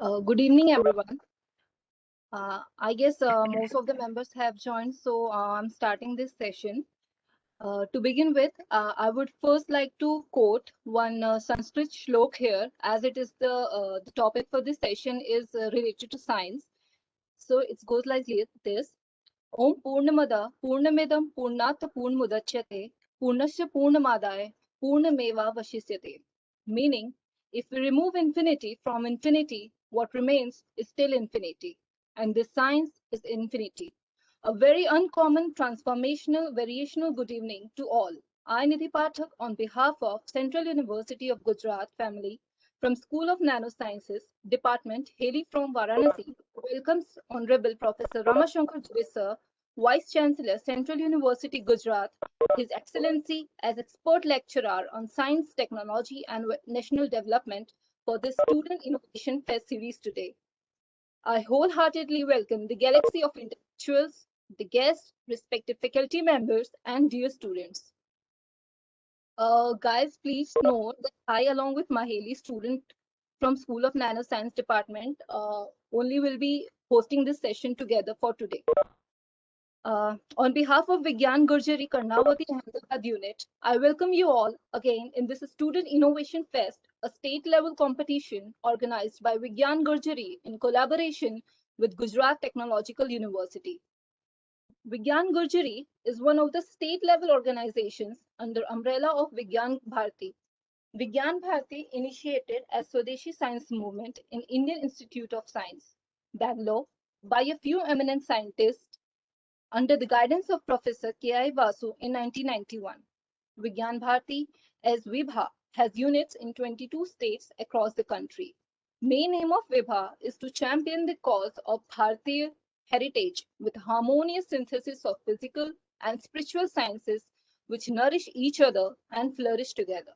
Good evening, everyone. I guess most of the members have joined, so I'm starting this session. To begin with, I would first like to quote one Sanskrit shlok here, as it is the topic for this session is related to science. So it goes like this: Om Purnamada Purnamidam Purnat Purnmudachyate Purnasya Purnamadaya Purnameva Vashisyate. Meaning, if we remove infinity from infinity, what remains is still infinity. And this science is infinity. A very uncommon, transformational, variational good evening to all. I, Nidhi Pathak, on behalf of Central University of Gujarat family from School of Nanosciences, Department, hailing from Varanasi, welcomes Honorable Professor Ramashankar Dubey sir, Vice Chancellor, Central University, Gujarat, His Excellency as expert lecturer on science, technology, and national development for this Student Innovation Fest series today. I wholeheartedly welcome the galaxy of intellectuals, the guests, respected faculty members, and dear students. Guys, please note that I, along with Maheli, student from School of Nanoscience Department, only will be hosting this session together for today. On behalf of Vigyan Gurjari Karnavati Ahmedabad unit, I welcome you all again in this Student Innovation Fest, a state-level competition organized by Vigyan Gurjari in collaboration with Gujarat Technological University. Vigyan Gurjari is one of the state-level organizations under umbrella of Vigyan Bharati. Vigyan Bharati initiated a Swadeshi science movement in Indian Institute of Science, Bangalore, by a few eminent scientists under the guidance of Professor K.I. Vasu in 1991. Vigyan Bharati, as Vibha, has units in 22 states across the country. Main aim of Vibha is to champion the cause of Bharatiya heritage with harmonious synthesis of physical and spiritual sciences which nourish each other and flourish together.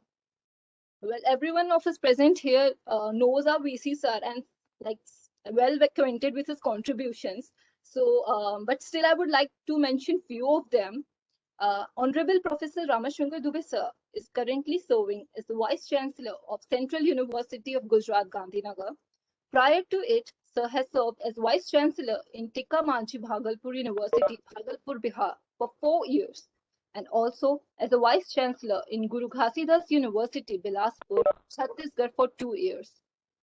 Well, everyone of us present here knows our VC sir and like well acquainted with his contributions. So, but still, I would like to mention few of them. Honorable Professor Ramashankar Dubey sir is currently serving as the Vice Chancellor of Central University of Gujarat, Gandhinagar. Prior to it, sir has served as Vice Chancellor in Tikka Manjhi Bhagalpur University, Bhagalpur, Bihar, for 4 years, and also as a Vice Chancellor in Guru Ghasidas University, Bilaspur, Chhattisgarh, for 2 years.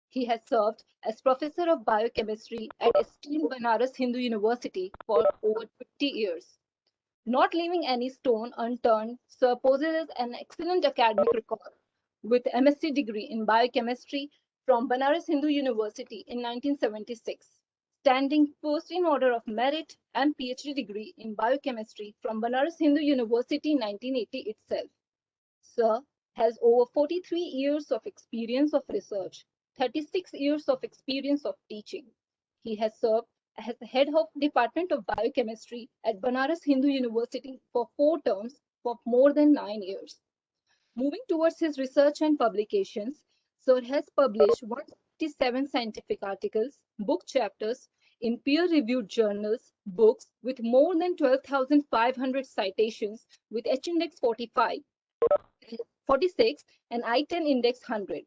He has served as Professor of Biochemistry at esteemed Banaras Hindu University for over 50 years. Not leaving any stone unturned, Sir possesses an excellent academic record with MSc degree in biochemistry from Banaras Hindu University in 1976, standing first in order of merit, and PhD degree in biochemistry from Banaras Hindu University in 1980 itself. Sir has over 43 years of experience of research, 36 years of experience of teaching. He has served as the head of Department of Biochemistry at Banaras Hindu University for 4 terms for more than 9 years. Moving towards his research and publications, Sir has published 157 scientific articles, book chapters in peer-reviewed journals, books with more than 12,500 citations with H-index 45 46 and I-10 index 100.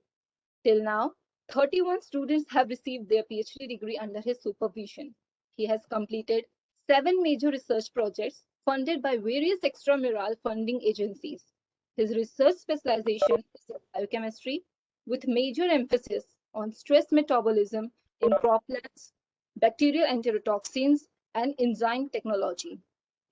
Till now, 31 students have received their PhD degree under his supervision. He has completed 7 major research projects funded by various extramural funding agencies. His research specialization is in biochemistry, with major emphasis on stress metabolism in croplands, bacterial enterotoxins, and enzyme technology.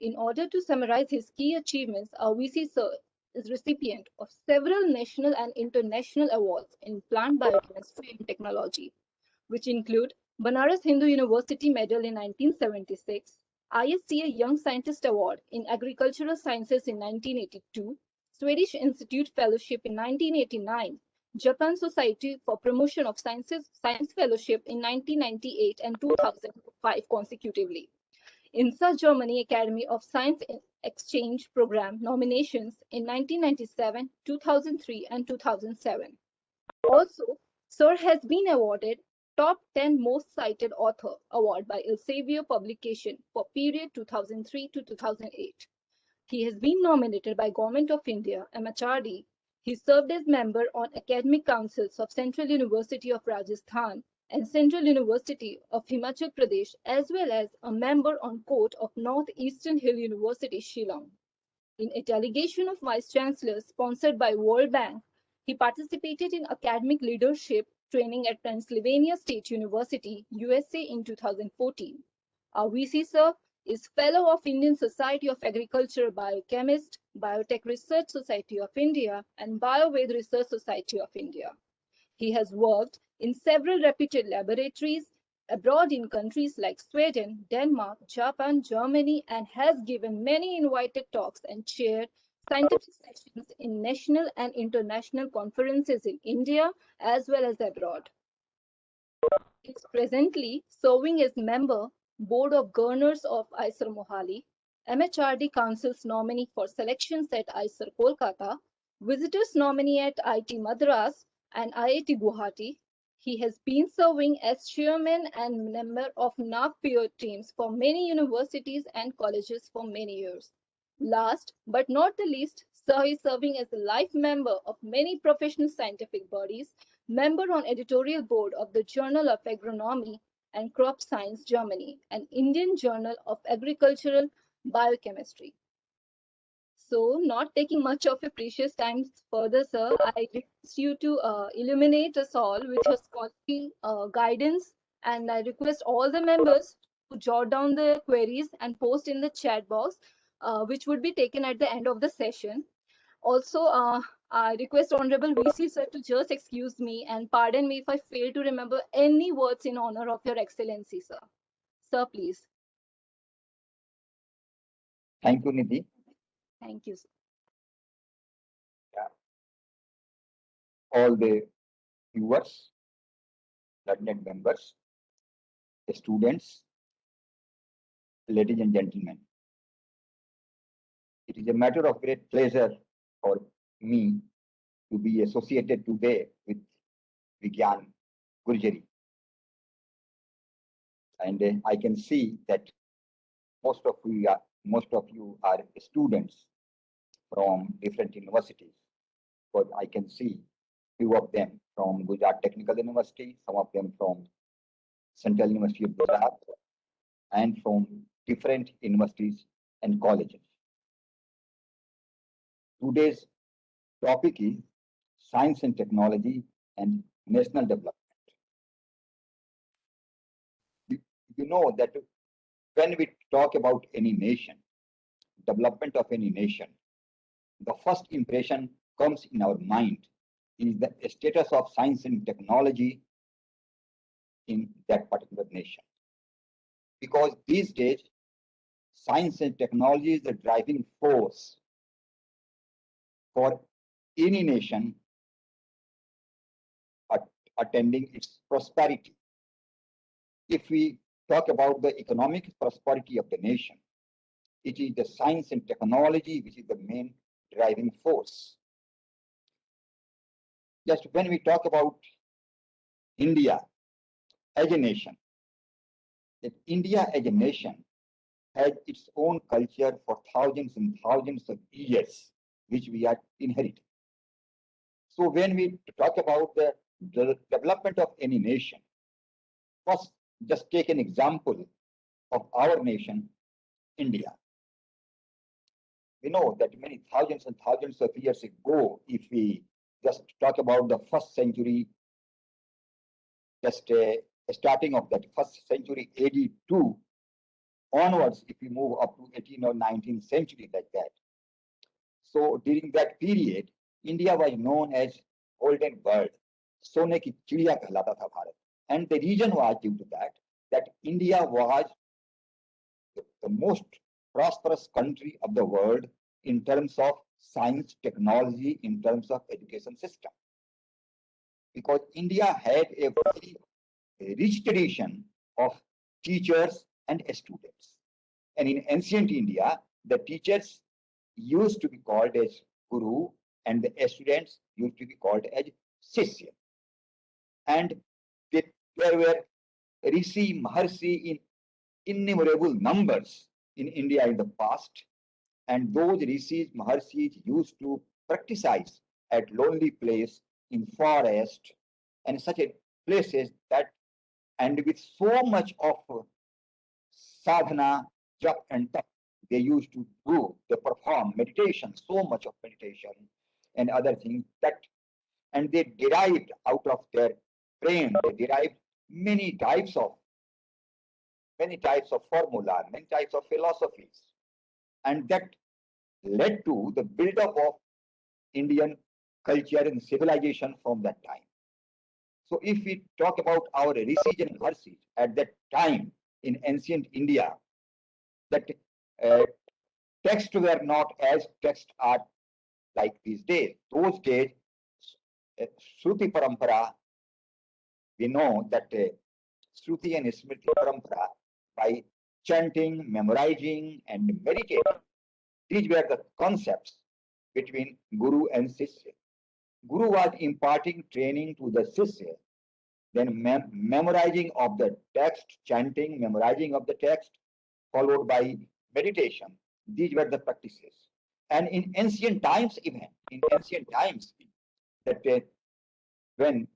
In order to summarize his key achievements, our VC sir is recipient of several national and international awards in plant biochemistry and technology, which include Banaras Hindu University Medal in 1976, ISCA Young Scientist Award in Agricultural Sciences in 1982, Swedish Institute Fellowship in 1989, Japan Society for Promotion of Science Fellowship in 1998 and 2005 consecutively. INSA Germany Academy of Science Exchange Program nominations in 1997, 2003, and 2007. Also, Sir has been awarded Top 10 Most Cited Author Award by Elsevier Publication for period 2003 to 2008. He has been nominated by Government of India, MHRD. He served as member on academic councils of Central University of Rajasthan and Central University of Himachal Pradesh, as well as a member on court of Northeastern Hill University, Shillong. In a delegation of vice chancellors sponsored by World Bank, he participated in academic leadership training at Pennsylvania State University, USA in 2014. Our VC sir is Fellow of Indian Society of Agriculture Biochemist, Biotech Research Society of India, and Bioved Research Society of India. He has worked in several reputed laboratories abroad in countries like Sweden, Denmark, Japan, Germany, and has given many invited talks and chaired scientific sessions in national and international conferences in India as well as abroad. He is presently serving as member, Board of Governors of IISER Mohali, MHRD Council's nominee for selections at IISER Kolkata, visitors nominee at IIT Madras and IIT Guwahati. He has been serving as chairman and member of NAV peer teams for many universities and colleges for many years. Last but not the least, Sir is serving as a life member of many professional scientific bodies, member on editorial board of the Journal of Agronomy and Crop Science Germany, and Indian Journal of Agricultural Biochemistry. So, not taking much of your precious time further, sir, I request you to illuminate us all with your scholarly guidance, and I request all the members to jot down the queries and post in the chat box, which would be taken at the end of the session. Also, I request Honorable VC sir to just excuse me and pardon me if I fail to remember any words in honor of Your Excellency, sir. Sir, please. Thank you, Nidhi. Thank you, sir. All the viewers, learned members, students, ladies and gentlemen. It is a matter of great pleasure for me to be associated today with Vigyan Gurjari. And I can see that most of you are students from different universities. But I can see few of them from Gujarat Technical University, some of them from Central University of Gujarat, and from different universities and colleges. Today's topic is science and technology and national development. You know that when we talk about any nation, development of any nation, the first impression comes in our mind is the status of science and technology in that particular nation. Because these days, science and technology is the driving force for any nation attending its prosperity. If we talk about the economic prosperity of the nation, it is the science and technology which is the main driving force. Just when we talk about India as a nation, that India as a nation has its own culture for thousands and thousands of years, which we are inheriting. So when we talk about the development of any nation, first just take an example of our nation, India. We know that many thousands and thousands of years ago, if we just talk about the first century, just starting of that first century AD 2 onwards, if we move up to 18th or 19th century like that. So during that period, India was known as golden bird, सोने की चिड़िया कहलाता था Bharat. And the reason was due to that India was the most prosperous country of the world in terms of science, technology, in terms of education system. Because India had a very rich tradition of teachers and students. And in ancient India, the teachers used to be called as Guru and the students used to be called as Sishya. And there were Rishi, Maharshi in innumerable numbers in India in the past. And those Rishis, Maharshis used to practice at lonely place in forest and such places that and with so much of sadhana, jap and tap they used to do, they perform meditation, so much of meditation and other things that, and they derived out of their brain, they derived many types of formula, many types of philosophies, and that led to the build-up of Indian culture and civilization from that time. So if we talk about our rishis and Maharshis at that time in ancient India, that uh, texts were not as texts are like these days. Those days, Shruti Parampara, we know that Shruti and Smriti Parampara, by chanting, memorizing, and meditating, these were the concepts between Guru and Sishya. Guru was imparting training to the Sishya, then memorizing of the text, chanting, memorizing of the text, followed by meditation. These were the practices. And in ancient times, even that when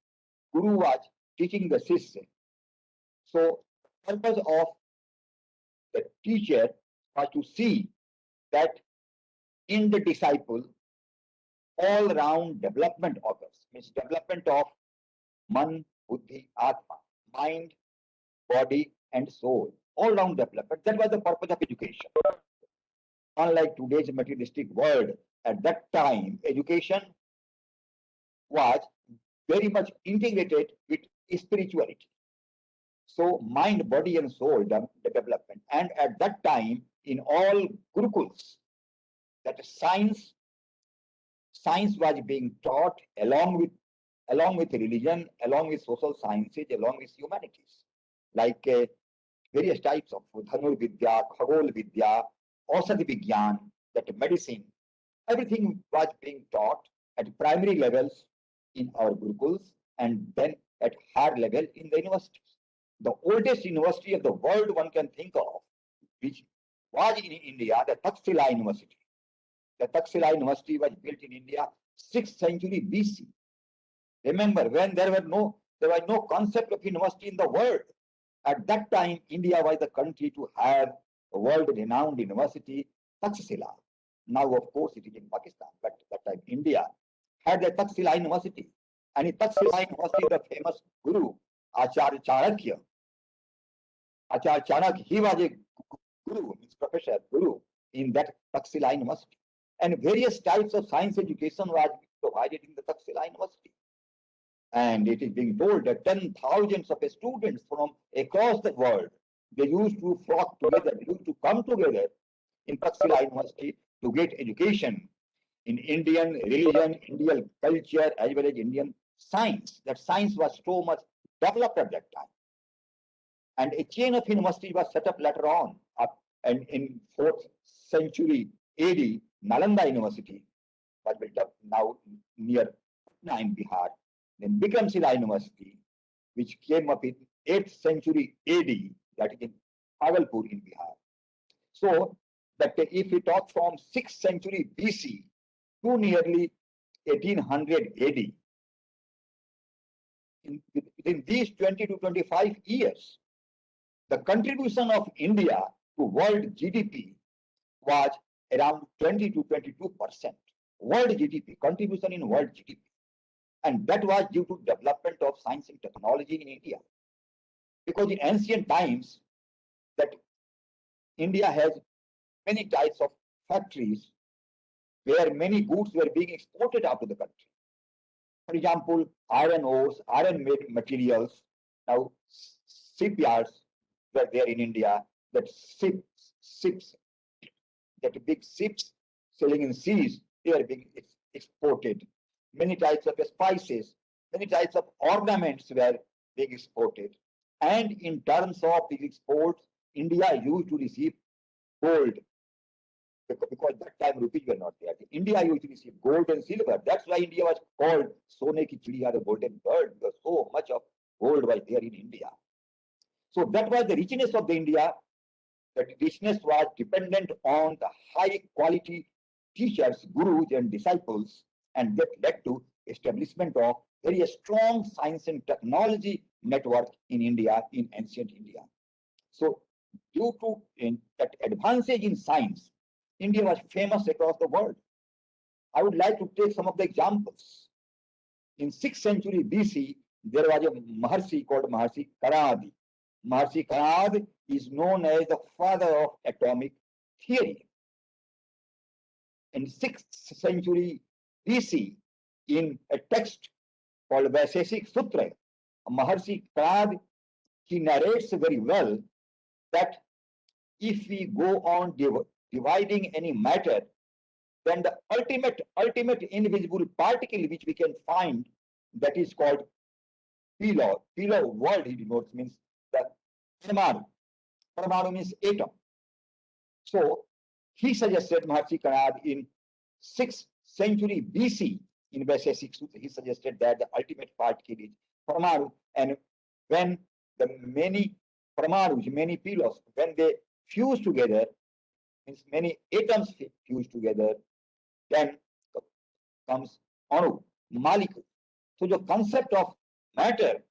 Guru was teaching the Sishya, so purpose of the teacher was to see that in the disciple, all round development occurs, means development of man, buddhi, atma, mind, body, and soul, all round development. That was the purpose of education. Unlike today's materialistic world, at that time, education was very much integrated with spirituality. So mind, body, and soul the development. And at that time, in all gurukuls, that science was being taught along with religion, along with social sciences, along with humanities, like various types of Dhanur Vidya, Khagol Vidya, Ausad Vigyan, that medicine, everything was being taught at primary levels in our gurukuls and then at higher level in the universities. The oldest university of the world one can think of, which was in India, the Takshila University. The Takshila University was built in India 6th century BC. Remember, when there was no concept of university in the world. At that time, India was the country to have a world-renowned university, Takshila. Now, of course, it is in Pakistan, but at that time, India had a Takshila University. And in Takshila University, the famous guru, Acharya Chanakya, he was a guru, professor, guru in that Takshila University. And various types of science education was provided in the Takshila University. And it is being told that 10,000s of students from across the world, they used to flock together, they used to come together in Takshila University to get education in Indian religion, Indian culture, as well as Indian science. That science was so much developed at that time. And a chain of universities was set up later on, and in 4th century AD, Nalanda University was built up now near Patna in Bihar. Then Bikramshila University, which came up in 8th century AD, that is in Bhagalpur in Bihar. So that if we talk from 6th century BC to nearly 1800 AD, within these 20 to 25 years, the contribution of India to world GDP was around 20 to 22%. World GDP, contribution in world GDP. And that was due to development of science and technology in India. Because in ancient times, that India has many types of factories where many goods were being exported out of the country. For example, iron ores, iron materials. Now, shipyards were there in India, that ships, that big ships sailing in seas, they are being exported. Many types of spices, many types of ornaments were being exported. And in terms of these exports, India used to receive gold, because that time rupees were not there. India used to receive gold and silver. That's why India was called Sone ki Chidiya, the golden bird, because so much of gold was there in India. So that was the richness of the India. That richness was dependent on the high quality teachers, gurus, and disciples, and that led to establishment of very strong science and technology network in India, in ancient India. So due to that advantage in science, India was famous across the world. I would like to take some of the examples. In 6th century BC, there was a Maharshi called Maharshi Karad. Maharshi Karad is known as the father of atomic theory. In 6th century BC, in a text called Vaiseshik Sutra, Maharshi Karad, he narrates very well that if we go on dividing any matter, then the ultimate invisible particle which we can find, that is called Pilo. Pilo word he denotes means the Parmanu. Parmanu means atom. So he suggested, Maharshi Karad, in 6th century BC, in Vaiseshik Sutra, he suggested that the ultimate particle is Parmanu, and when the many Parmanus, many Pilos, when they fuse together, means many atoms fuse together, then comes Anu, molecule. So the concept of matter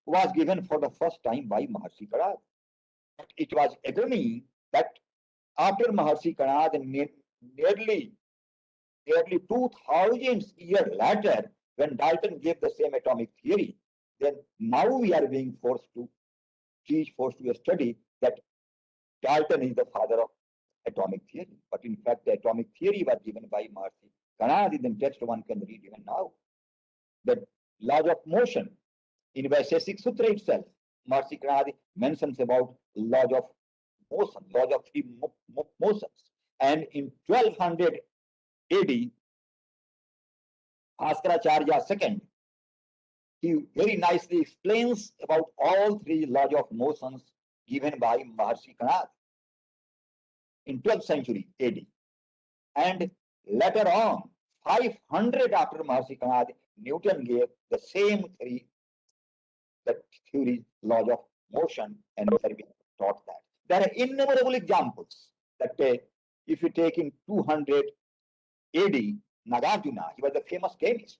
was given for the first time by Maharshi Karad. It was agreeing that after Maharshi Karad, nearly 2000 years later, when Dalton gave the same atomic theory, then now we are being forced to study that Dalton is the father of atomic theory. But in fact, the atomic theory was given by Maharshi Karad. In the text one can read even now. The laws of motion in Vaiseshik Sutra itself, Maharshi Karad mentions about laws of motion, laws of three motions. And in 1200 AD, Bhaskaracharya II, he very nicely explains about all three laws of motions given by Maharshi Karad in 12th century AD. And later on, 500 after Maharshi Karad, Newton gave the same three theories, laws of motion, and we have taught that. There are innumerable examples that if you take in 200 AD, Nagarjuna, he was a famous chemist.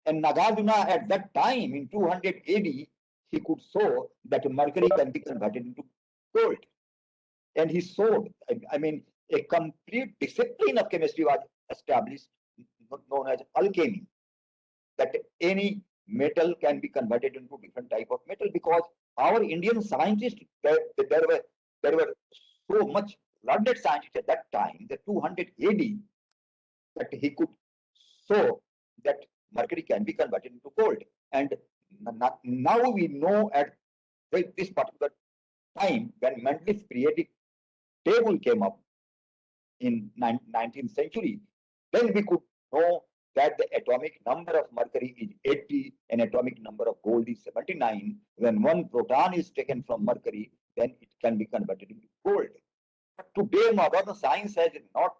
And Nagarjuna at that time, in 200 AD, he could show that mercury can be converted into gold. And he showed, I mean, a complete discipline of chemistry was established, known as alchemy, that any metal can be converted into different type of metal, because our Indian scientists, there were so much learned scientists at that time, the 200 AD, that he could show that mercury can be converted into gold. And now we know at this particular time, when Mendeleev's periodic table came up in 19th century, then we could know that the atomic number of mercury is 80 and atomic number of gold is 79. When one proton is taken from mercury, then it can be converted into gold. But today, modern science has not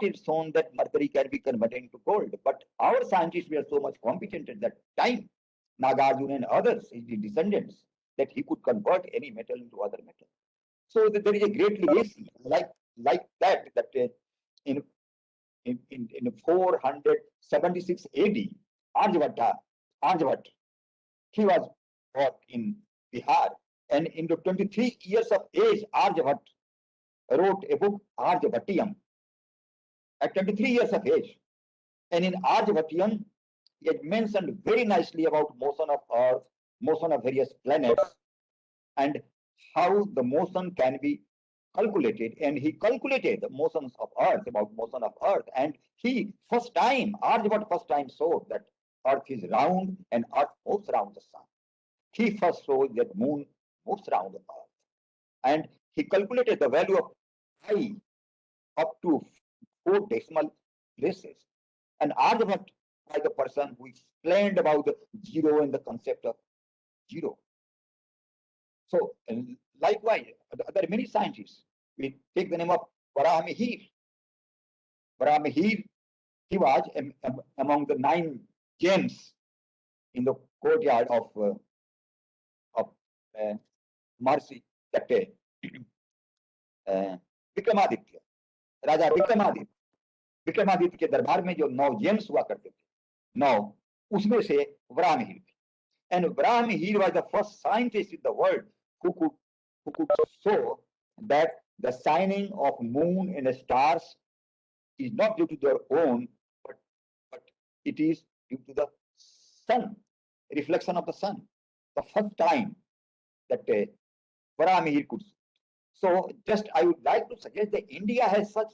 yet shown that mercury can be converted into gold. But our scientists were so much competent at that time, Nagarjuna and others, his descendants, that he could convert any metal into other metal. So there is a great legacy like that in 476 AD, Aryabhatta, he was born in Bihar, and in the 23 years of age, Aryabhatta wrote a book, Aryabhattiyam, at 23 years of age. And in Aryabhattiyam, it mentioned very nicely about motion of Earth, motion of various planets, and how the motion can be calculated. And he calculated the motions of Earth, about motion of Earth, and he Aryabhatta first time showed that Earth is round and Earth moves around the sun. He first showed that moon moves around the Earth, and he calculated the value of pi up to 4 decimal places. And Aryabhatta was the person who explained about the zero and the concept of zero. So likewise, there are many scientists. We take the name of Varamihir. Varamihir, he was among the 9 gems in the courtyard of Maharishi, that Vikramaditya, Raja Vikramaditya. Vikramaditya के दरबार में जो 9 James हुआ करते थे, 9, उसमें से वराहमिहिर थे। And Brahmihir was the first scientist in the world who could show that the shining of moon and stars is not due to their own, but it is due to the sun, reflection of the sun. The first time that Brahmihir could. So just I would like to suggest that India has such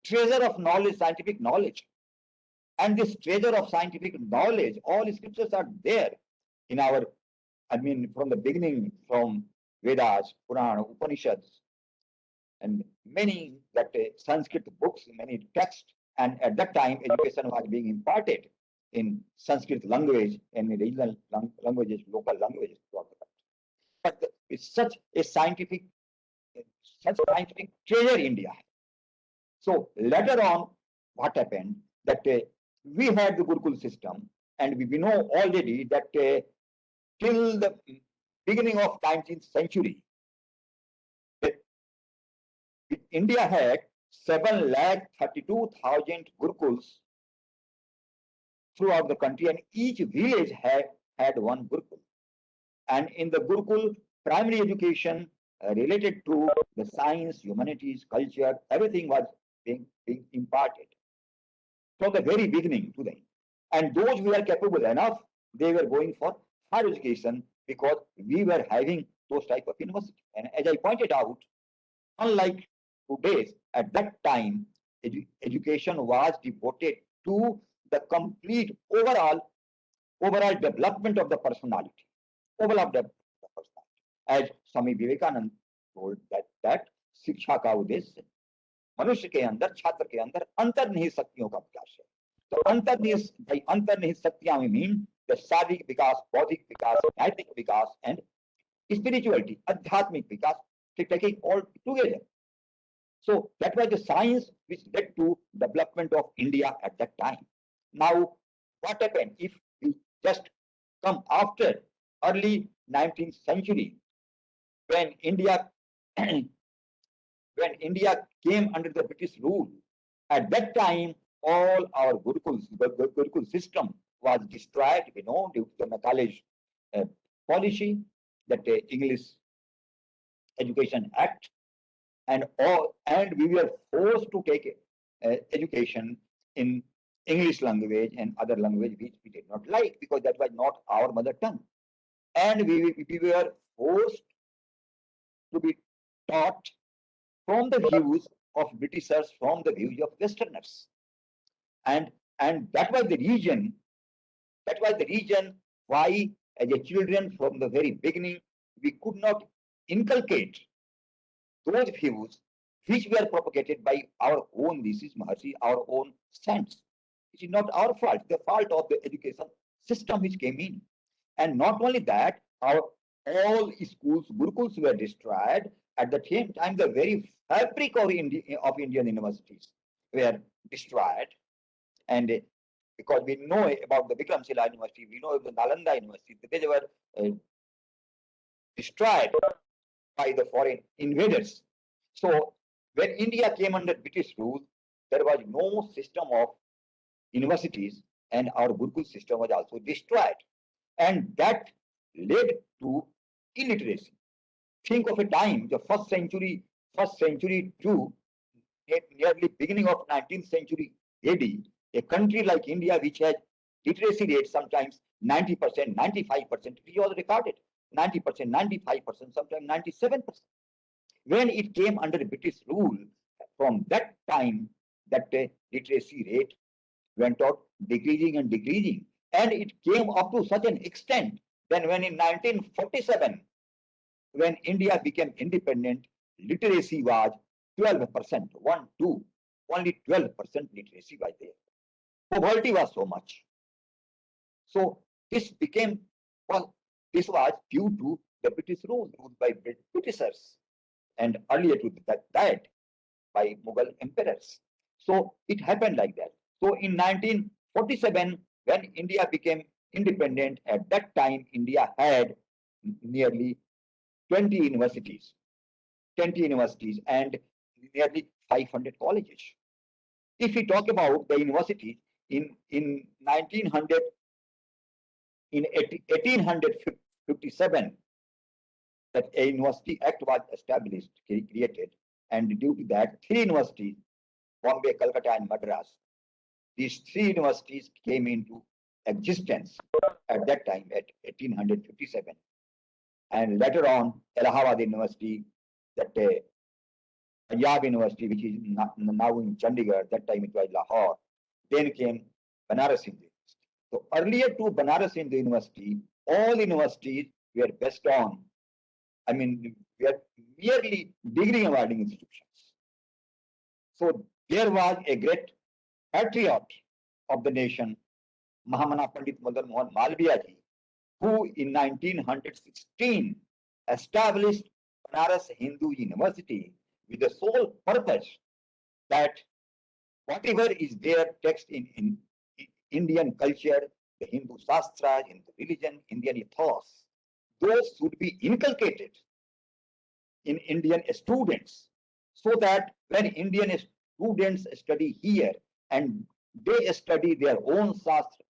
treasure of knowledge, scientific knowledge. And this treasure of scientific knowledge, all scriptures are there in our, from the beginning, from Vedas, Purana, Upanishads, and many that Sanskrit books, many texts. And at that time, education was being imparted in Sanskrit language and regional languages, local languages throughout the country. But it's such scientific treasure India. So later on, what happened that we had the Gurukul system, and we know already that till the beginning of 19th century, India had 7,32,000 Gurukuls throughout the country, and each village had one Gurukul. And in the Gurukul, primary education related to the science, humanities, culture, everything was being imparted from the very beginning to the end. And those who were capable enough, they were going for higher education because we were having those type of university. And as I pointed out, unlike today's, at that time, education was devoted to the complete overall development of the personality. Overall development of the personality. As Swami Vivekananda told that शिक्षा का उद्देश्य मनुष्य के अंदर, छात्र के अंदर अंतर्निहित शक्तियों का विकास है। तो अंतर्निहित शक्तियां में मीन द शारीरिक विकास, बौद्धिक विकास, नैतिक विकास एंड spirituality, आध्यात्मिक विकास, taking all together. So that was the science which led to development of India at that time. Now, what happened if we just come after early 19th century, when India came under the British rule? At that time, all our Gurukul system was destroyed, due to the Macaulay policy, that English Education Act, and we were forced to take education in English language and other language which we did not like, because that was not our mother tongue. And we were forced to be taught from the views of Britishers, from the views of Westerners. And that was the reason why, as a children, from the very beginning, we could not inculcate those views which were propagated by our own Rishis, Maharshi, our own saints. It is not our fault, the fault of the education system which came in. And not only that, all schools, Gurukuls were destroyed. At the same time, the very fabric of Indian universities were destroyed. And because we know about the Vikramshila University, we know the Nalanda University, they were destroyed by the foreign invaders. So when India came under British rule, there was no system of universities, and our Gurukul system was also destroyed. And that led to illiteracy. Think of a time, the first century to nearly beginning of 19th century AD, a country like India, which has literacy rate sometimes 90%, 95%, it was recorded 90%, 95%, sometimes 97%. When it came under British rule, from that time, that literacy rate went out decreasing, and it came up to such an extent. Then when in 1947, when India became independent, literacy was 12%, only 12% literacy was there. Poverty was so much. So this was due to the British rule, ruled by Britishers, and earlier to that by Mughal emperors. So it happened like that. So in 1947, when India became independent, at that time India had nearly 20 universities and nearly 500 colleges. If we talk about the university in 1900, in 1857, that a university act was established, created, and due to that, three universities, Bombay, Calcutta, and Madras, these three universities came into existence at that time, at 1857. And later on, Allahabad University, that Punjab University, which is now in Chandigarh, that time it was Lahore. Then came Banaras Hindu University. So earlier to Banaras Hindu University, all universities were based on, were merely degree awarding institutions. So there was a great patriot of the nation, Mahamana Pandit Madan Mohan Malviya ji, who in 1916 established Banaras Hindu University with the sole purpose that whatever is their text in Indian culture, the Hindu Shastras, in the religion, Indian ethos, those should be inculcated in Indian students, so that when Indian students study here and they study their own Shastra,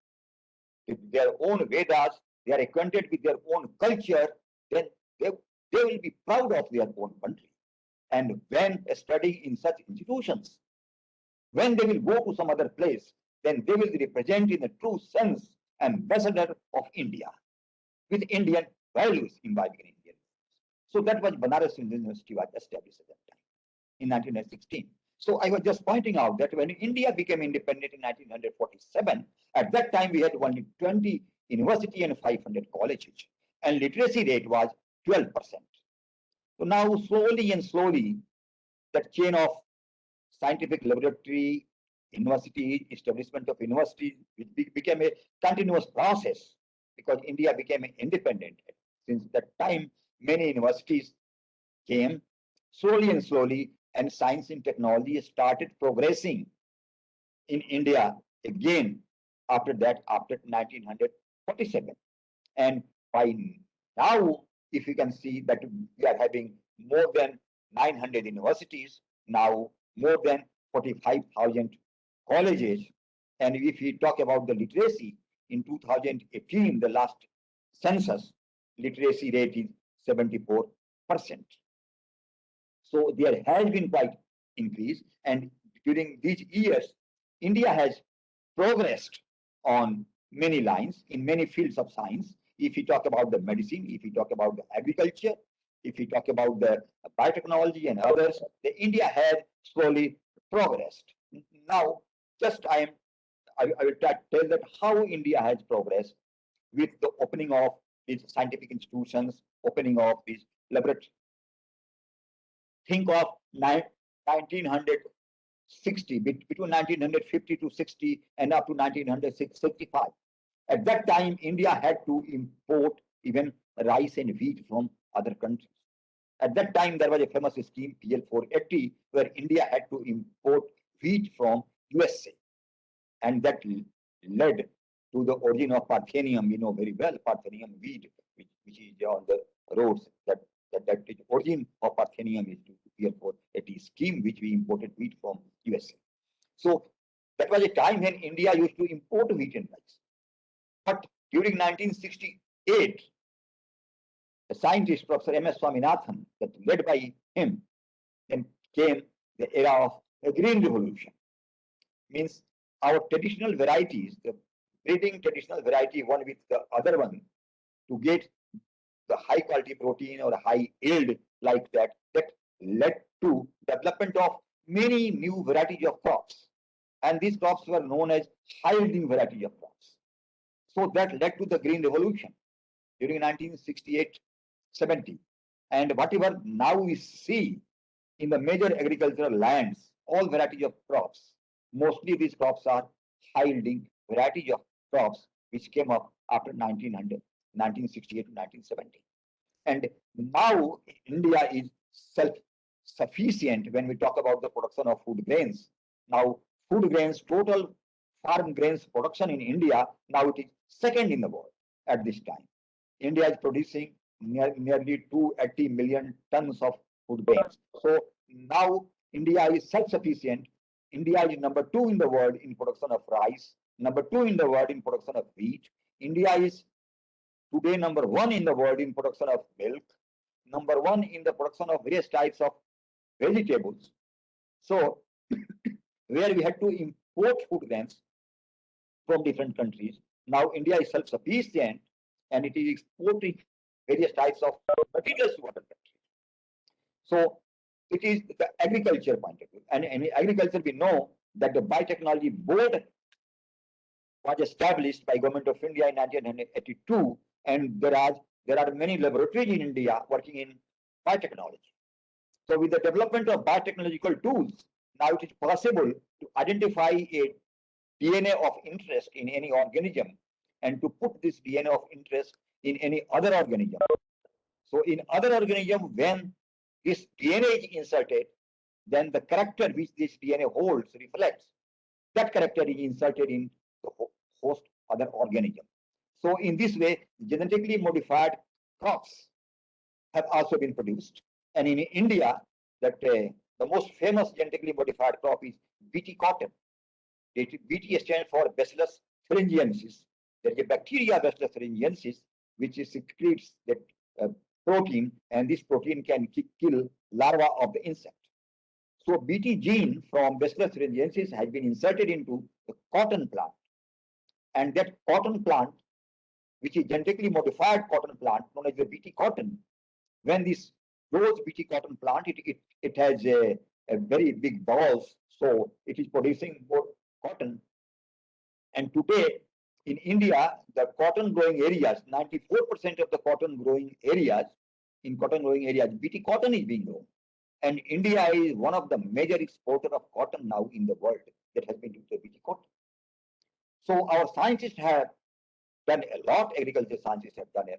their own Vedas, they are acquainted with their own culture, then they will be proud of their own country. And when studying in such institutions, when they will go to some other place, then they will represent in a true sense ambassador of India, with Indian values imbibed in Indian. So that was Banaras University was established at that time in 1916. So I was just pointing out that when India became independent in 1947, at that time we had only 20 university and 500 colleges, and literacy rate was 12%. So now slowly and slowly, that chain of scientific laboratory, university, establishment of universities, which became a continuous process because India became independent. Since that time, many universities came slowly and slowly, and science and technology started progressing in India again after that, after 1947. And by now, if you can see that we are having more than 900 universities, now more than 45,000 colleges. And if we talk about the literacy, in 2018, the last census, literacy rate is 74%. So there has been quite increase, and during these years, India has progressed on many lines in many fields of science. If we talk about the medicine, if we talk about the agriculture, if we talk about the biotechnology and others, the India has slowly progressed. Now, just I will tell that how India has progressed with the opening of these scientific institutions, opening of these laboratories. Think of 1960, between 1950 to 60 and up to 1965. At that time, India had to import even rice and wheat from other countries. At that time, there was a famous scheme, PL 480, where India had to import wheat from USA. And that led to the origin of Parthenium. You know very well, Parthenium wheat, which is on the roads. That is origin of Parthenium is to PL 480 scheme, which we imported wheat from USA. So that was a time when India used to import wheat and rice. But during 1968, the scientist, Professor M.S. Swaminathan, that led by him, then came the era of the Green Revolution. Means our traditional varieties, the breeding traditional variety one with the other one, to get the high quality protein or high yield like that, that led to development of many new varieties of crops. And these crops were known as high yielding varieties of crops. So that led to the Green Revolution during 1968-70. And whatever now we see in the major agricultural lands, all varieties of crops, mostly these crops are high yielding varieties of crops which came up after 1900, 1968 to 1970. And now India is self-sufficient when we talk about the production of food grains. Now, food grains, total farm grains production in India, now it is second in the world at this time. India is producing nearly 280 million tons of food grains. So now India is self-sufficient India is number 2 in the world in production of rice, number 2 in the world in production of wheat. India is today number 1 in the world in production of milk, number 1 in the production of various types of vegetables. So, where we had to import food grains from different countries, now India is self-sufficient and it is exporting various types of materials to other countries. So, it is the agriculture point of view. And in agriculture, we know that the Biotechnology Board was established by Government of India in 1982, and there are many laboratories in India working in biotechnology. So with the development of biotechnological tools, now it is possible to identify a DNA of interest in any organism and to put this DNA of interest in any other organism. So in other organism, when this DNA is inserted, then the character which this DNA holds reflects. That character is inserted in the host other organism. So in this way, genetically modified crops have also been produced. And in India, that the most famous genetically modified crop is BT cotton. BT stands for Bacillus thuringiensis. There is a bacteria, Bacillus thuringiensis, which secretes that protein, and this protein can kill larvae of the insect. So BT gene from Bacillus thuringiensis has been inserted into the cotton plant. And that cotton plant, which is genetically modified cotton plant, known as the BT cotton, when this grows BT cotton plant, it has a very big balls, so it is producing more cotton. And today in India, the cotton growing areas, 94% of the cotton growing areas, BT cotton is being grown. And India is one of the major exporters of cotton now in the world that has been used to BT cotton. So our scientists have done a lot, agriculture scientists have done a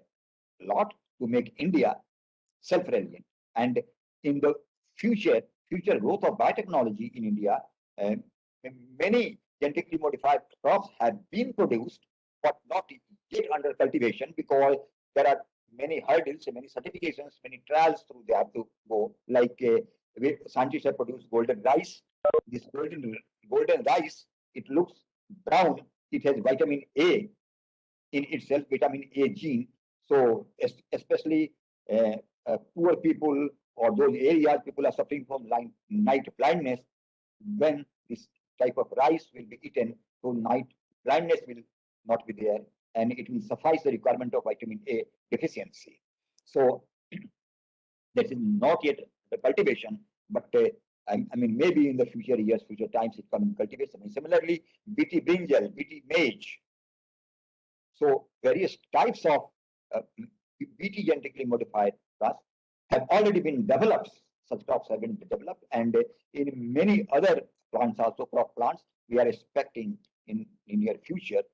lot to make India self-reliant. And in the future growth of biotechnology in India, many genetically modified crops have been produced, but not yet under cultivation because there are many hurdles, many certifications, many trials through they have to go. Like scientists have produced golden rice. This golden rice, it looks brown. It has vitamin A in itself, vitamin A gene. So especially poor people or those areas, people are suffering from night blindness. When this type of rice will be eaten, so night blindness will not be there, and it will suffice the requirement of vitamin A deficiency. So that is not yet the cultivation, but I mean maybe in the future years, future times it comes in cultivation. And similarly, BT brinjal, BT maize. So various types of BT genetically modified crops have already been developed. Such crops have been developed, and in many other plants also, crop plants, we are expecting in near future.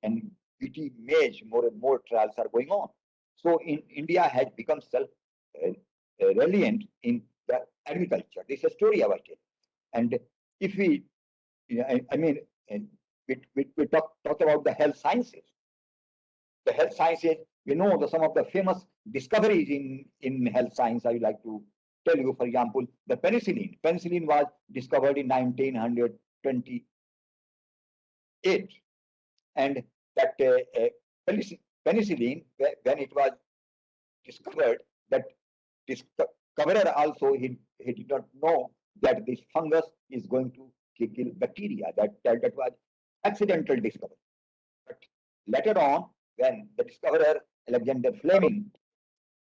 And BT maize, more and more trials are going on. So in India has become self-reliant in the agriculture. This is a story I tell. And if we, I mean, we talk about the health sciences. The health sciences, we know some of the famous discoveries in health science. I would like to tell you, for example, the penicillin. Penicillin was discovered in 1928. And that penicillin, when it was discovered, that discoverer also, he did not know that this fungus is going to kill bacteria. That was accidental discovery. But later on, when the discoverer Alexander Fleming,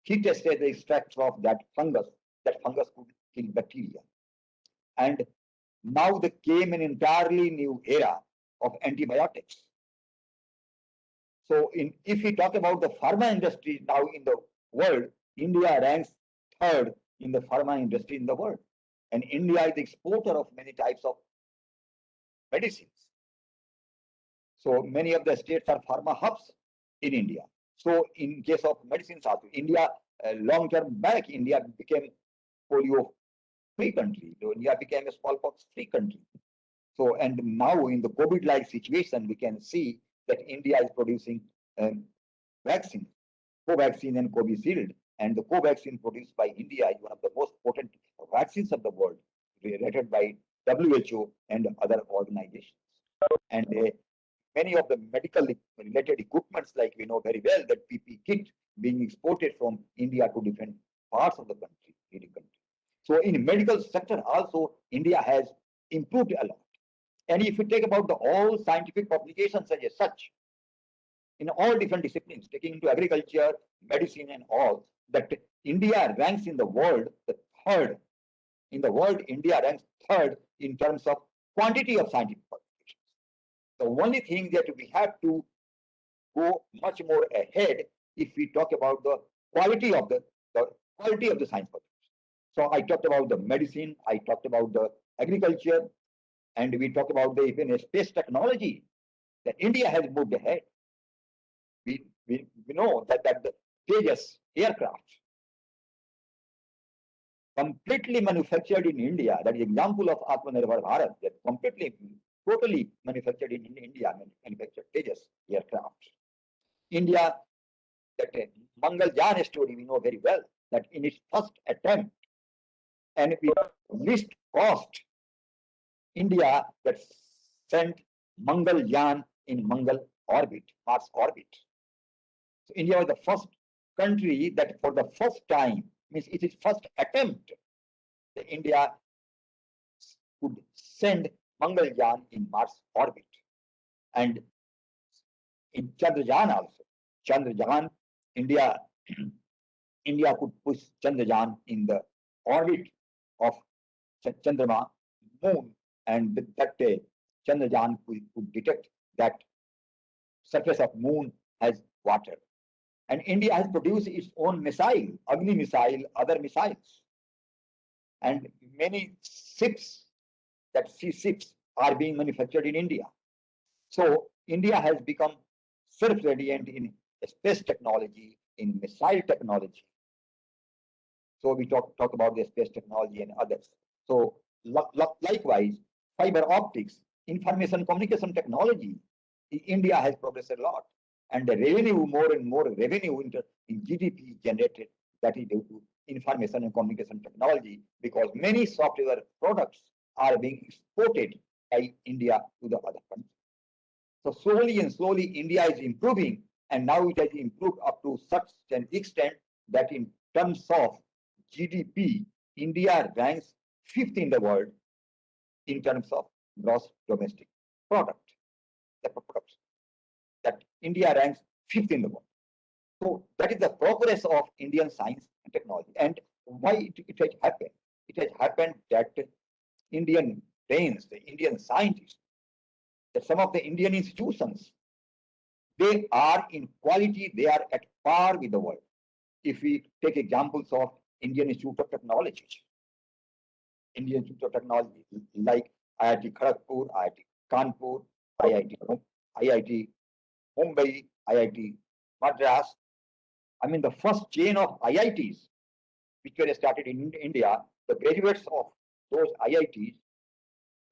he tested the extracts of that fungus could kill bacteria. And now there came an entirely new era of antibiotics. So if we talk about the pharma industry now in the world, India ranks third in the pharma industry in the world. And India is the exporter of many types of medicines. So many of the states are pharma hubs in India. So in case of medicines also, India, long term back, India became polio-free country. So India became a smallpox-free country. So, and now in the COVID-like situation, we can see that India is producing vaccine, Covaxin and Covishield. And the Covaxin produced by India is one of the most potent vaccines of the world, rated by WHO, and other organizations. And many of the medical related equipments, like we know very well that PP kit being exported from India to different parts of the country, So in medical sector also, India has improved a lot. And if you take about the all scientific publications as such, in all different disciplines, taking into agriculture, medicine, and all, that India ranks in the world the third. In the world, India ranks third in terms of quantity of scientific publications. The only thing that we have to go much more ahead if we talk about the quality of the quality of the science publications. So I talked about the medicine, I talked about the agriculture, and we talked about the even space technology. That India has moved ahead. We know that the Tejas aircraft completely manufactured in India. That is example of Atmanirbhar Bharat. That completely, totally manufactured in India, manufactured Tejas aircraft. India, that Mangalyaan story we know very well. That in its first attempt, and with least cost, India that sent Mangalyaan in Mangal orbit, Mars orbit. So India was the first country that for the first time, means it is first attempt, that India could send Mangalyaan in Mars orbit. And in Chandrayaan also, Chandrayaan, India could push Chandrayaan in the orbit of Chandrama, moon, and that Chandrayaan could detect that surface of moon has water. And India has produced its own missile, Agni missile, other missiles. And many ships, that sea ships, are being manufactured in India. So India has become self-reliant in space technology, in missile technology. So we talk about the space technology and others. So likewise, fiber optics, information communication technology, India has progressed a lot. And the revenue, more and more revenue in GDP generated, that is due to information and communication technology, because many software products are being exported by India to the other countries. So slowly and slowly, India is improving, and now it has improved up to such an extent that in terms of GDP, India ranks fifth in the world in terms of gross domestic product. That India ranks fifth in the world. So that is the progress of Indian science and technology. And why it has happened? It has happened that Indian brains, the Indian scientists, that some of the Indian institutions, they are in quality, they are at par with the world. If we take examples of Indian Institute of Technology, Indian Institute of Technology like IIT Kharagpur, IIT Kanpur, IIT Mumbai, IIT Madras. I mean, the first chain of IITs which were started in India, the graduates of those IITs,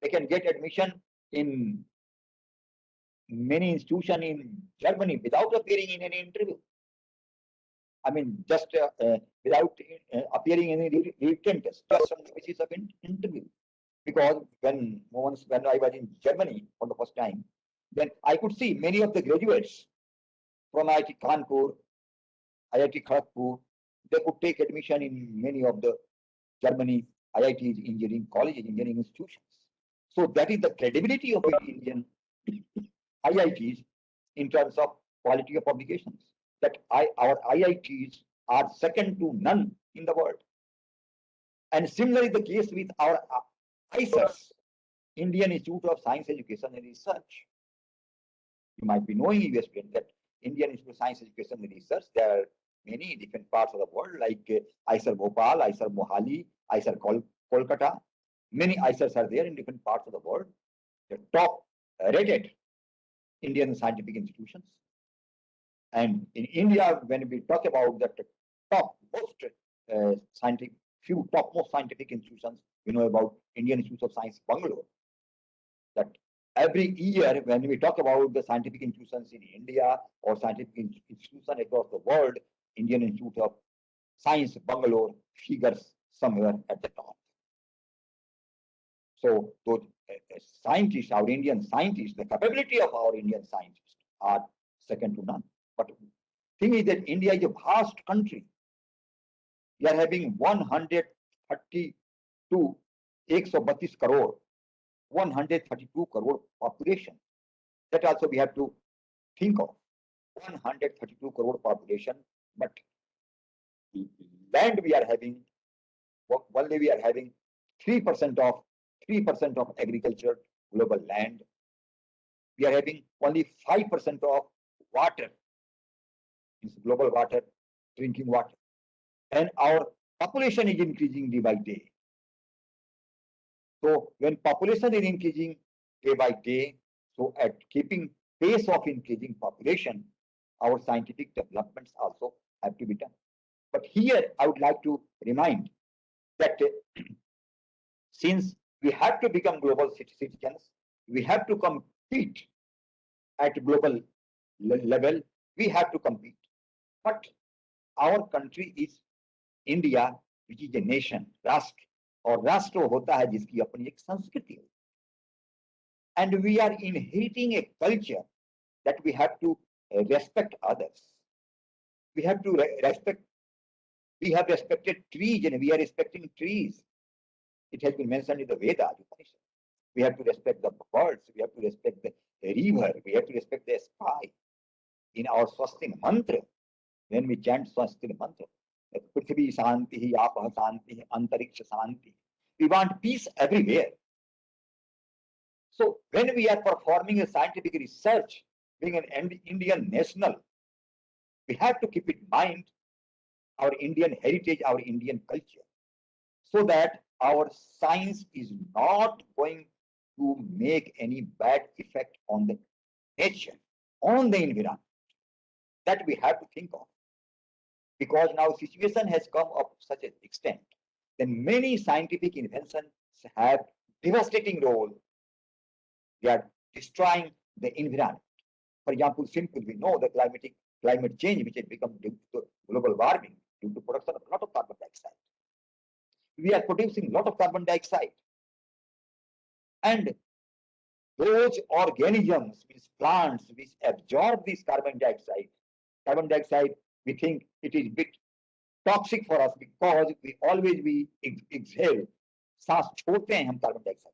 they can get admission in many institutions in Germany without appearing in any interview. I mean, just without appearing in any written test, just on the basis of interview. Because when I was in Germany for the first time, then I could see many of the graduates from IIT Kanpur, IIT Kharagpur, they could take admission in many of the Germany IITs, engineering colleges, engineering institutions. So that is the credibility of Indian IITs in terms of quality of publications. That our IITs are second to none in the world. And similarly, the case with our ISERS, Indian Institute of Science Education and Research. You might be knowing, US student, that Indian Institute of Science Education and Research, there are many different parts of the world, like ISER Bhopal, ISER Mohali, ISER Kolkata. Many ISERs are there in different parts of the world. The top rated Indian scientific institutions. And in India, when we talk about the top most scientific, few topmost scientific institutions, we know about Indian Institute of Science, Bangalore. That every year, when we talk about the scientific institutions in India or scientific institutions across the world, Indian Institute of Science, Bangalore figures somewhere at the top. So those scientists, our Indian scientists, the capability of our Indian scientists are second to none. But thing is that India is a vast country. We are having 132 132 crore, 132 crore population. That also we have to think of. 132 crore population, but land we are having, only we are having 3% of agriculture global land. We are having only 5% of water, is global water, drinking water, and our population is increasing day by day. So when population is increasing day by day, so at keeping pace of increasing population, our scientific developments also have to be done. But here I would like to remind that since we have to become global citizens, we have to compete at global level, we have to compete. But our country is India, which is a nation, राष्ट्र, और राष्ट्र होता है जिसकी अपनी एक संस्कृति है. And we are inheriting a culture that we have to respect others. We have to respect. We have respected trees, and we are respecting trees. It has been mentioned in the Vedas. We have to respect the birds. We have to respect the river. We have to respect the sky. In our Swastin mantra, when we chant Swastin mantra, Prithvi Shanti, Apah Shanti, Antariksha Shanti, we want peace everywhere. So when we are performing a scientific research, being an Indian national, we have to keep in mind our Indian heritage, our Indian culture, so that our science is not going to make any bad effect on the nature, on the environment. That we have to think of. Because now situation has come up to such an extent that many scientific inventions have devastating role. They are destroying the environment. For example, simple, we know the climate change which has become due to global warming, due to production of a lot of carbon dioxide. We are producing a lot of carbon dioxide. And those organisms, these plants, which absorb this carbon dioxide, we think it is a bit toxic for us because we always exhale, सांस छोड़ते हैं हम carbon dioxide.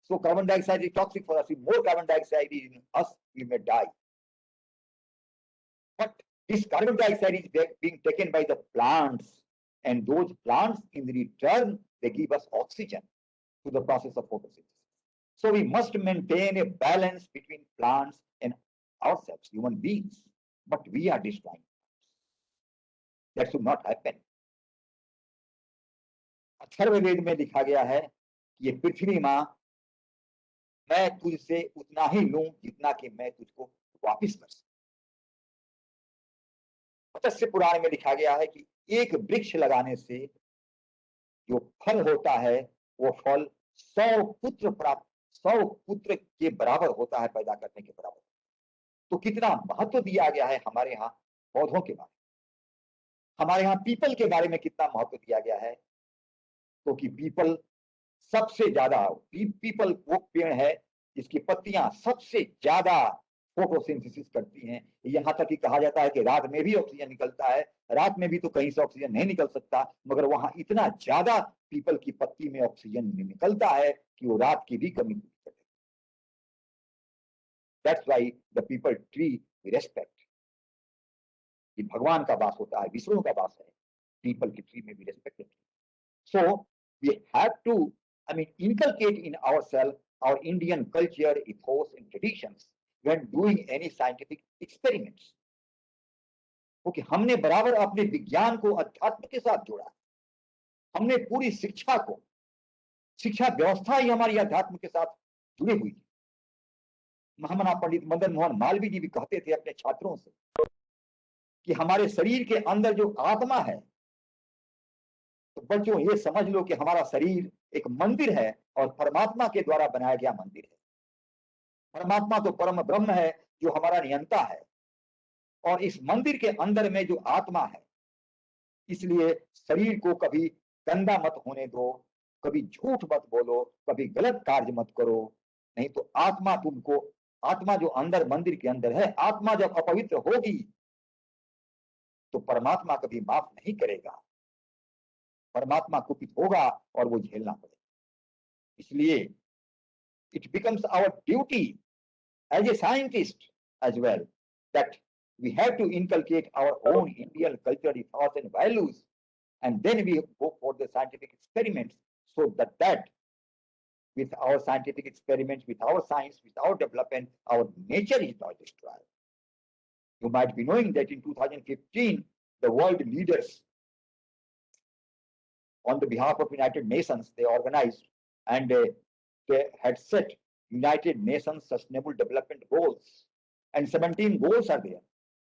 So carbon dioxide is toxic for us. If more carbon dioxide is in us, we may die. But this carbon dioxide is being taken by the plants, and those plants in return, they give us oxygen to the process of photosynthesis. So we must maintain a balance between plants and ourselves, human beings. But we are destroying. That should not happen. Atharvaveda में लिखा गया है कि ये पृथ्वी मां, मैं तुझसे उतना ही लूं जितना कि मैं तुझको वापिस कर सकूं. मत्स्य पुराण में लिखा गया है कि एक वृक्ष लगाने से जो फल होता है वो फल 100 पुत्र के बराबर होता है, पैदा करने के बराबर. तो कितना महत्व दिया गया है हमारे यहाँ पौधों के बारे में. हमारे यहाँ पीपल के बारे में कितना महत्व दिया गया है, क्योंकि पीपल सबसे ज्यादा, पीपल वो पेड़ है जिसकी पत्तियां सबसे ज्यादा फोटोसिंथेसिस करती हैं. यहाँ तक कि कहा जाता है कि रात में भी ऑक्सीजन निकलता है. रात में भी तो कहीं से ऑक्सीजन नहीं निकल सकता, मगर वहां इतना ज्यादा पीपल की पत्ती में ऑक्सीजन निकलता है कि वो रात की भी कमी पूरी कर देती है. That's why the people tree we respect. ये भगवान का वास होता है, विष्णु का वास है, पीपल की ट्री में भी respect. So we have to, inculcate in ourselves our Indian culture, ethos, and traditions when doing any scientific experiments. क्योंकि हमने बराबर अपने विज्ञान को अध्यात्म के साथ जोड़ा. हमने पूरी शिक्षा व्यवस्था ही हमारी अध्यात्म के साथ जुड़ी हुई है. महामना पंडित मदन मोहन मालवीय जी भी कहते थे अपने छात्रों से कि हमारे शरीर के अंदर जो आत्मा है, तो बच्चों ये समझ लो कि हमारा शरीर एक मंदिर है और परमात्मा के द्वारा बनाया गया मंदिर है. परमात्मा तो परम ब्रह्म है जो हमारा नियंता है, और इस मंदिर के अंदर में जो आत्मा है, इसलिए शरीर को कभी गंदा मत होने दो, कभी झूठ मत बोलो, कभी गलत कार्य मत करो, नहीं तो आत्मा जो अंदर मंदिर के अंदर है, आत्मा जब अपवित्र होगी तो परमात्मा कभी माफ नहीं करेगा, परमात्मा कुपित होगा और वो झेलना पड़ेगा। इसलिए it becomes our duty as a scientist as well that we have to inculcate our own Indian culture, ethos and values, and then we go for the scientific experiments, so that with our scientific experiments, with our science, with our development, our nature is not destroyed. You might be knowing that in 2015, the world leaders on the behalf of United Nations, they organized and they had set United Nations Sustainable Development Goals. And 17 goals are there,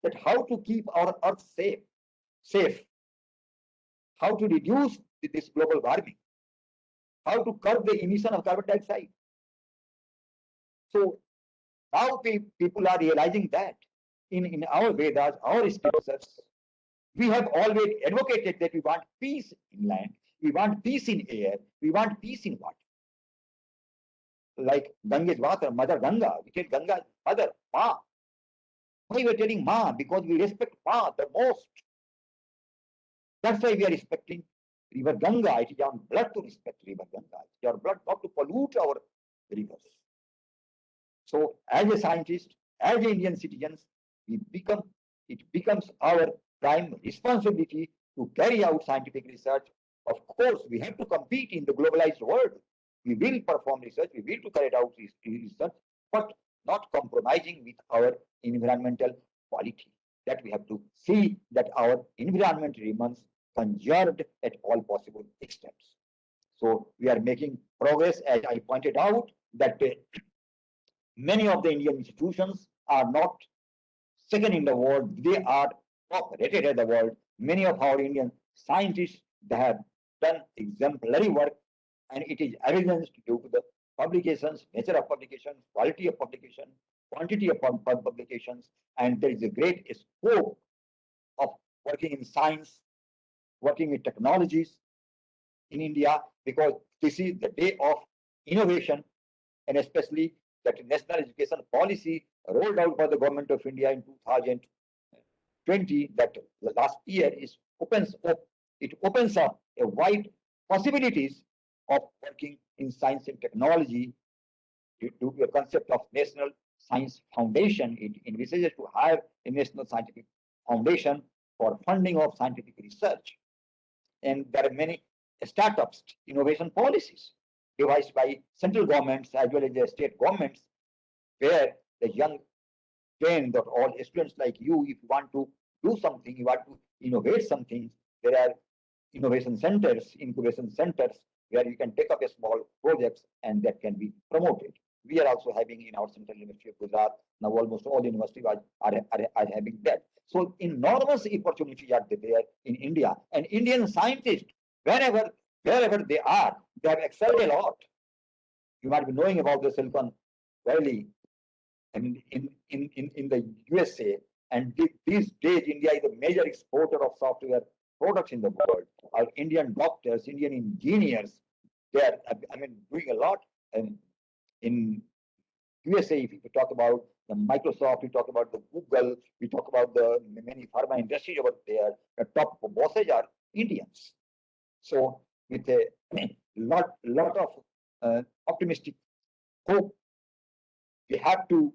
that how to keep our earth safe, how to reduce this global warming, how to curb the emission of carbon dioxide. So now people are realizing that in our Vedas, our scriptures, we have always advocated that we want peace in land, we want peace in air, we want peace in water. Like Ganga's water, Mother Ganga, we tell Ganga, Mother, Ma. Why we are telling Ma? Because we respect Ma the most. That's why we are respecting River Ganga. It is our blood to respect River Ganga. It is our blood not to pollute our rivers. So as a scientist, as Indian citizens, it becomes our prime responsibility to carry out scientific research. Of course, we have to compete in the globalized world. We will perform research, we will to carry out research, but not compromising with our environmental quality. That we have to see that our environment remains conserved at all possible extents. So we are making progress, as I pointed out, that many of the Indian institutions are not second in the world, they are top rated in the world. Many of our Indian scientists, they have done exemplary work, and it is evidenced due to the publications, nature of publications, quality of publication, quantity of publications, and there is a great scope of working in science, working with technologies in India, because this is the day of innovation, and especially that national education policy rolled out by the government of India in 2020, that the last year it opens up a wide possibilities of working in science and technology due to a concept of National Science Foundation. It envisages to hire a National Scientific Foundation for funding of scientific research. And there are many startups, innovation policies devised by central governments as well as the state governments, where the young trained or all students like you, if you want to do something, you want to innovate something, there are innovation centers, incubation centers, where you can take up a small projects and that can be promoted. We are also having in our Central University of Gujarat, now almost all universities are having that. So enormous opportunities are there in India, and Indian scientists, wherever they have excelled a lot. You might be knowing about the Silicon Valley and in the USA, and these days India is a major exporter of software products in the world. Our Indian doctors, Indian engineers, they are, I mean, doing a lot. And in USA, if we talk about the Microsoft, we talk about the Google, we talk about the many pharma industries over there, the top bosses are Indians. So with a lot of optimistic hope, we have to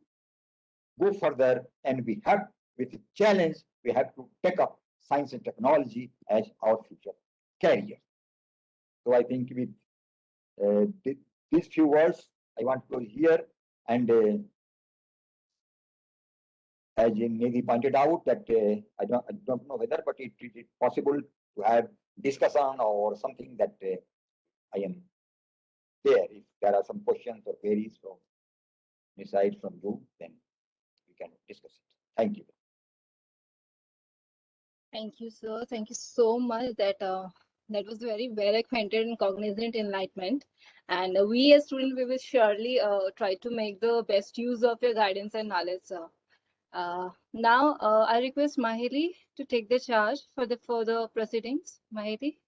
go further, and we have, with the challenge, we have to take up science and technology as our future career. So I think with these few words, I want to hear, and as Nidhi pointed out, that I don't know whether, but it is possible to have discussion or something that I am there. If there are some questions or queries from this side from you, then we can discuss it. Thank you. Thank you, sir. Thank you so much. That was very well acquainted and cognizant enlightenment. And we as students, we will surely try to make the best use of your guidance and knowledge, sir. Now, I request Mahili to take the charge for the further proceedings. Mahili.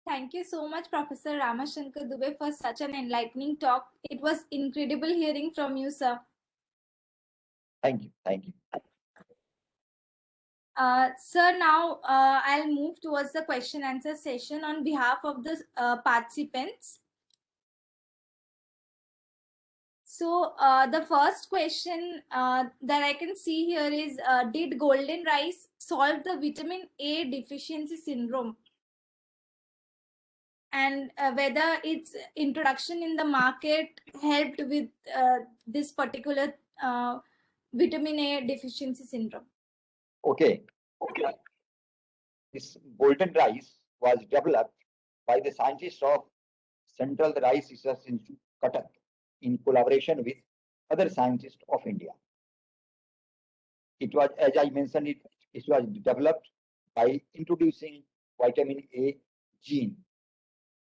Thank you so much, Professor Ramashankar Dubey, for such an enlightening talk. It was incredible hearing from you, sir. Thank you. Thank you. Sir, now I'll move towards the question answer session on behalf of the participants. So the first question that I can see here is, did golden rice solve the vitamin A deficiency syndrome? And whether its introduction in the market helped with this particular vitamin A deficiency syndrome. Okay. This golden rice was developed by the scientists of Central Rice Research Institute, Cuttack, in collaboration with other scientists of India. It was, as I mentioned, it was developed by introducing vitamin A gene.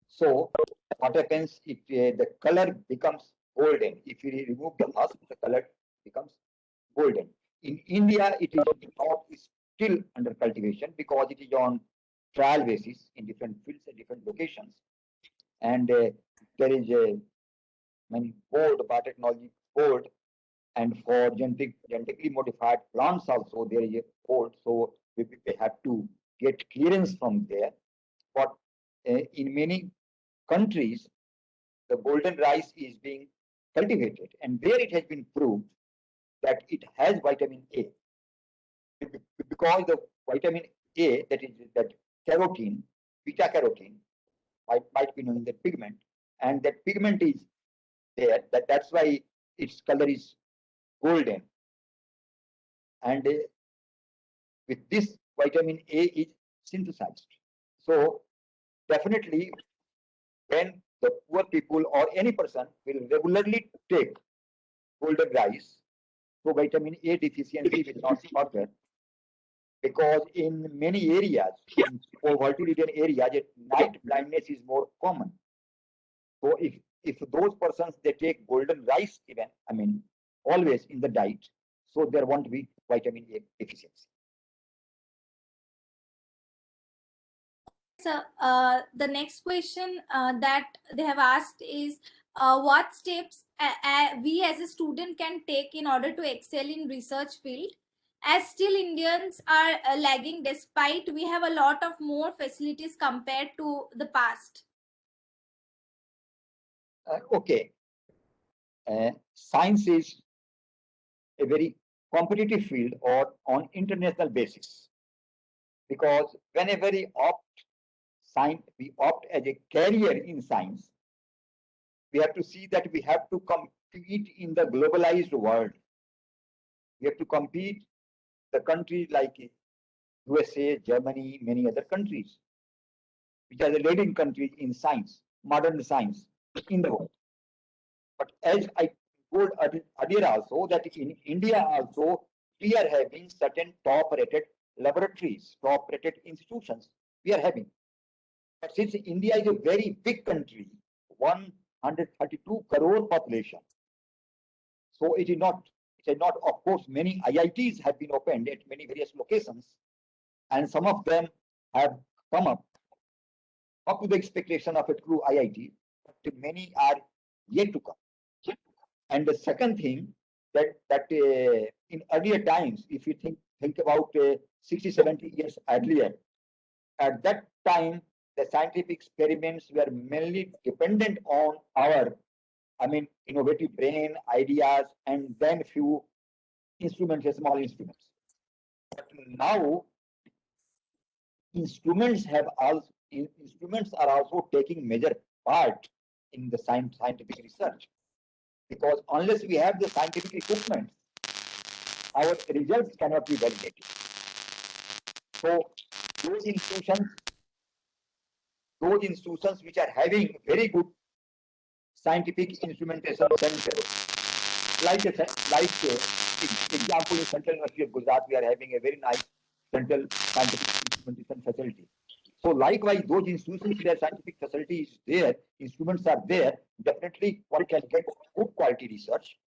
So what happens if the color becomes golden? If you remove the husk, the color becomes golden. In India, it is not still under cultivation because it is on trial basis in different fields and different locations. And there is a board, biotechnology board, and for genetically modified plants also there is a board. So we have to get clearance from there. But in many countries, the golden rice is being cultivated, and there it has been proved that it has vitamin A. Because the vitamin A, that carotene, beta carotene, might be known as the pigment, and that pigment is there. That's why its color is golden. And with this, vitamin A is synthesized. So definitely, when the poor people or any person will regularly take golden rice, so vitamin A deficiency will not occur, because in many areas, in poverty-ridden areas, night blindness is more common. So if those persons they take golden rice even, I mean, always in the diet, so there won't be vitamin A deficiency. So the next question that they have asked is, what steps we as a student can take in order to excel in research field, as still Indians are lagging despite we have a lot of more facilities compared to the past. Okay. Science is a very competitive field or on international basis, because whenever we opt as a career in science, we have to see that we have to compete in the globalized world. We have to compete the countries like USA, Germany, many other countries, which are the leading countries in science, modern science in the world. But as I told earlier also, that in India also, we are having certain top-rated laboratories, top-rated institutions we are having. But since India is a very big country, 132 crore population, so it is not, of course, many IITs have been opened at many various locations, and some of them have come up to the expectation of a true IIT, but many are yet to come. And the second thing, that in earlier times, if you think about 60, 70 years earlier, at that time, the scientific experiments were mainly dependent on our, innovative brain ideas, and then few instruments, small instruments. But now, instruments are also taking major part in the scientific research, because unless we have the scientific equipment, our results cannot be validated. So those institutions which are having very good scientific instrumentation centers, like example in Central University of Gujarat, we are having a very nice central scientific instrumentation facility. So likewise, those institutions where scientific facility is there, instruments are there, definitely one can get good quality research,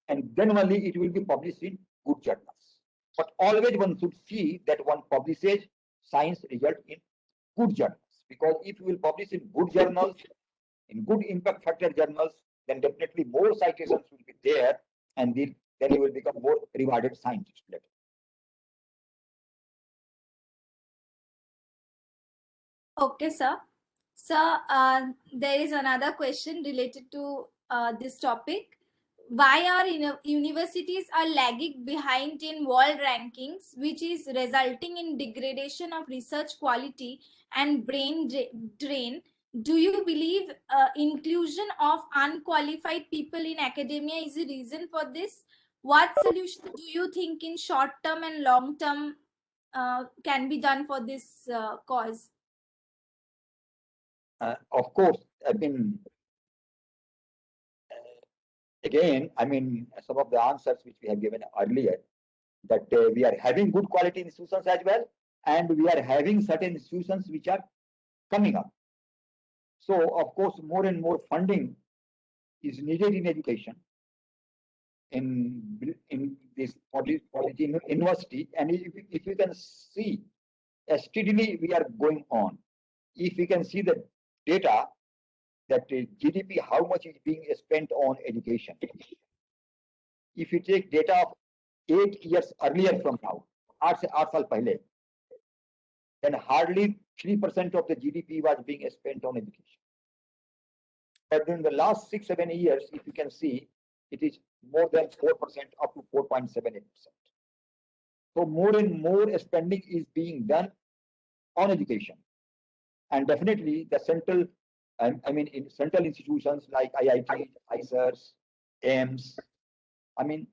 and then only it will be published in good journals. But always one should see that one publishes science result in good journals. Because if you will publish in good journals, in good impact factor journals, then definitely more citations will be there, and then you will become more rewarded scientist later. Okay, sir. Sir, there is another question related to this topic. Why are universities are lagging behind in world rankings, which is resulting in degradation of research quality and brain drain? Do you believe inclusion of unqualified people in academia is a reason for this? What solution do you think in short term and long term can be done for this cause? Of course, I mean, again, I mean, some of the answers which we have given earlier, that we are having good quality institutions as well, and we are having certain institutions which are coming up. So, of course, more and more funding is needed in education, in this university, and if you can see, steadily we are going on. If we can see the data, that GDP, how much is being spent on education. If you take data of 8 years earlier from now, 8 saal pehle, then hardly 3% of the GDP was being spent on education. But in the last 6-7 years, if you can see, it is more than 4%, up to 4.78%. So more and more spending is being done on education. And definitely the central, I mean, in central institutions like IIT, ISERS, AIMS, I mean,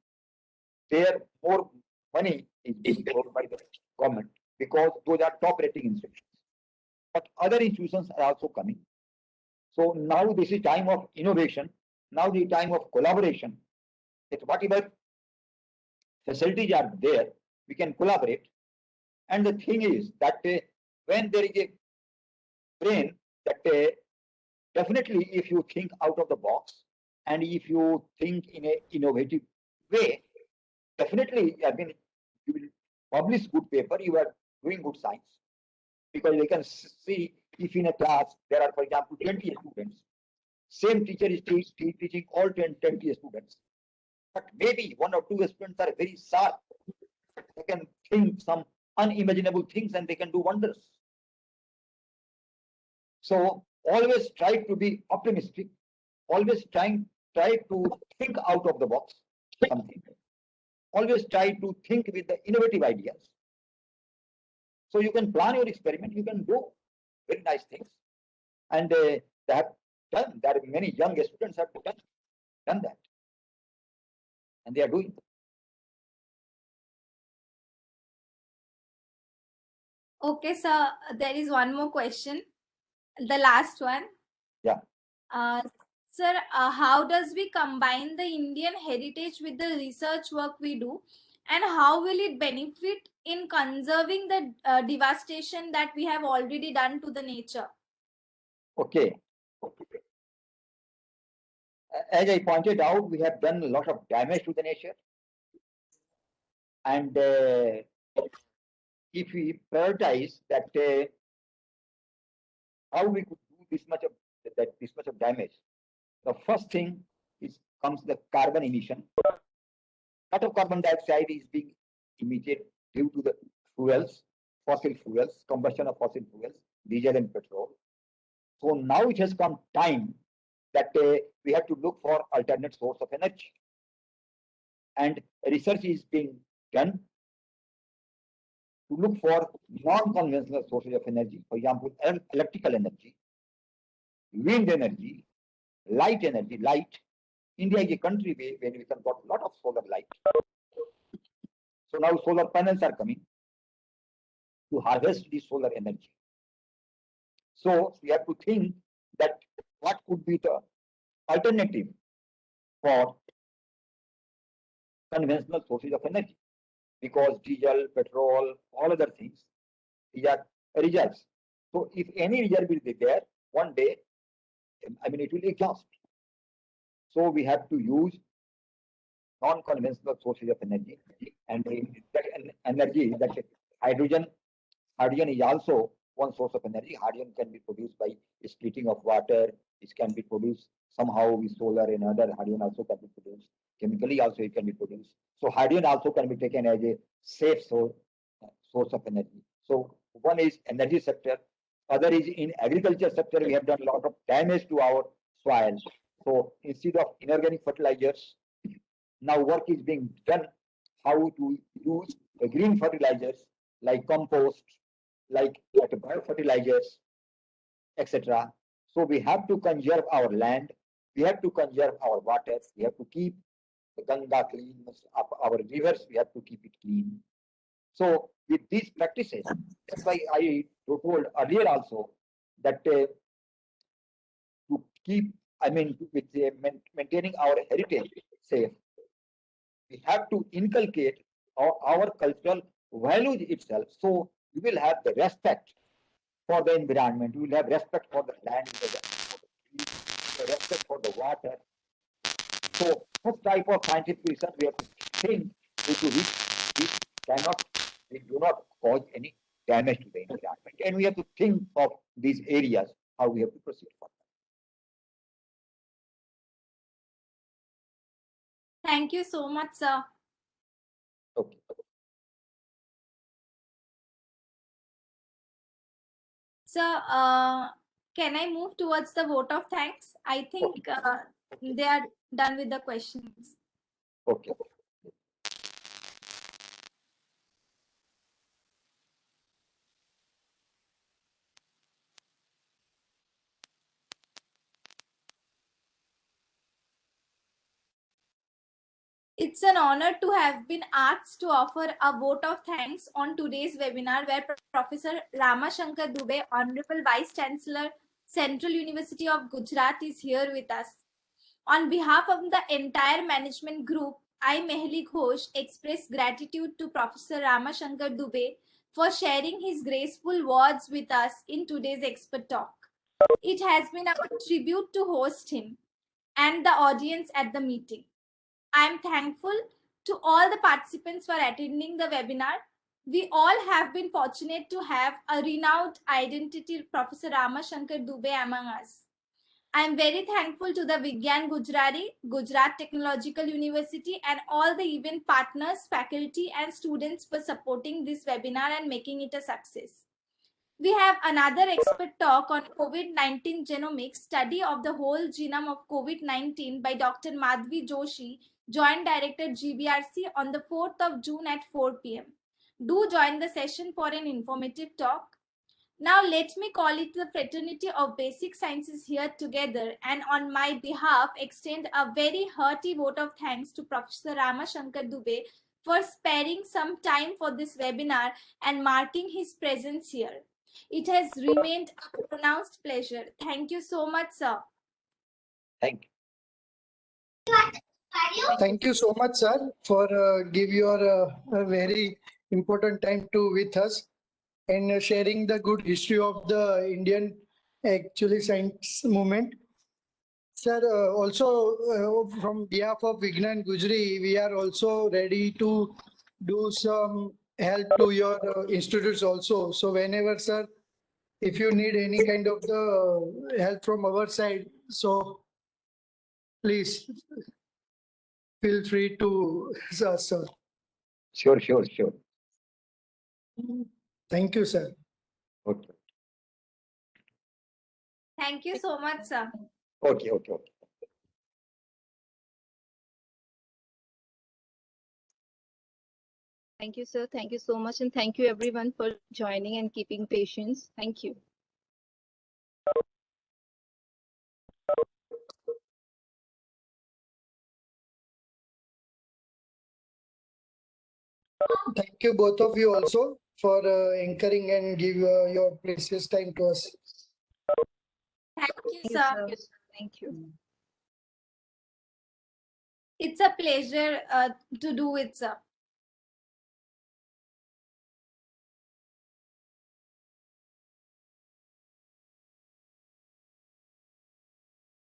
there more money is being paid by the government because those are top rating institutions. But other institutions are also coming. So now this is time of innovation. Now the time of collaboration. That whatever facilities are there, we can collaborate. And the thing is that when there is a brain, that definitely if you think out of the box and if you think in an innovative way, definitely, I mean, you will publish good paper, you are doing good science. Because they can see if in a class there are, for example, 20 students, same teacher is teaching all 20 students. But maybe 1 or 2 students are very sharp. They can think some unimaginable things and they can do wonders. So always try to be optimistic. Always try to think out of the box something. Always try to think with the innovative ideas. So you can plan your experiment, you can do very nice things. And they have done, there are many young students have done that. And they are doing. Okay, sir, there is one more question. The last one. Yeah. Sir, how does we combine the Indian heritage with the research work we do? And how will it benefit in conserving the devastation that we have already done to the nature? Okay. As I pointed out, we have done a lot of damage to the nature. And if we prioritize that, how we could do this much of damage, the first thing comes the carbon emission. A lot of carbon dioxide is being emitted due to the fuels, fossil fuels, combustion of fossil fuels, diesel and petrol. So now it has come time that we have to look for alternate source of energy. And research is being done to look for non-conventional sources of energy. For example, electrical energy, wind energy, light energy. Light. India is a country where we can got a lot of solar light. So now solar panels are coming to harvest the solar energy. So we have to think that what could be the alternative for conventional sources of energy, because diesel, petrol, all other things, these are reserves. So if any reserve will be there, one day, I mean, it will exhaust. So we have to use non-conventional sources of energy, and that energy, that hydrogen is also one source of energy. Hydrogen can be produced by splitting of water. It can be produced somehow with solar and other. Hydrogen also can be produced chemically. Also, it can be produced. So hydrogen also can be taken as a safe source of energy. So one is energy sector. Other is in agriculture sector. We have done a lot of damage to our soil. So instead of inorganic fertilizers, now work is being done how to use the green fertilizers like compost, like biofertilizers, etc. So we have to conserve our land, we have to conserve our water, we have to keep the Ganga clean, our rivers, we have to keep it clean. So with these practices, that's why I told earlier also that to keep, with maintaining our heritage safe, we have to inculcate our cultural values itself. So we will have the respect for the environment, we will have respect for the land, the respect for the water. So such type of scientific research we have to think into which we do not cause any damage to the environment. And we have to think of these areas, how we have to proceed further. Thank you so much, sir. Okay. Sir, can I move towards the vote of thanks? I think they are done with the questions. Okay. It's an honor to have been asked to offer a vote of thanks on today's webinar where Professor Ramashankar Dubey, Honorable Vice Chancellor, Central University of Gujarat is here with us. On behalf of the entire management group, I, Mehli Ghosh, express gratitude to Professor Ramashankar Dubey for sharing his graceful words with us in today's expert talk. It has been our tribute to host him and the audience at the meeting. I am thankful to all the participants for attending the webinar. We all have been fortunate to have a renowned identity, Professor Ramashankar Dubey, among us. I am very thankful to the Vigyan Gujrari, Gujarat Technological University, and all the event partners, faculty, and students for supporting this webinar and making it a success. We have another expert talk on COVID-19 genomics, study of the whole genome of COVID-19 by Dr. Madhvi Joshi, Joint Director GBRC, on the 4th of June at 4 p.m. Do join the session for an informative talk. Now let me call it the fraternity of basic sciences here together, and on my behalf extend a very hearty vote of thanks to Professor Ramashankar Dubey for sparing some time for this webinar and marking his presence here. It has remained a pronounced pleasure. Thank you so much, sir. Thank you. Thank you so much, sir, for give your a very important time to with us and sharing the good history of the Indian actually science movement. Sir, also from behalf of Vigyan Gujri, we are also ready to do some help to your institutes also. So whenever, sir, if you need any kind of the help from our side, so please feel free to ask, sir. Sure. Thank you, sir. Okay. Thank you so much, sir. Okay. Thank you, sir. Thank you so much. And thank you everyone for joining and keeping patience. Thank you. Thank you both of you also for anchoring and give your precious time to us. Thank you, Thank you, sir. sir. Thank you. It's a pleasure to do it, sir.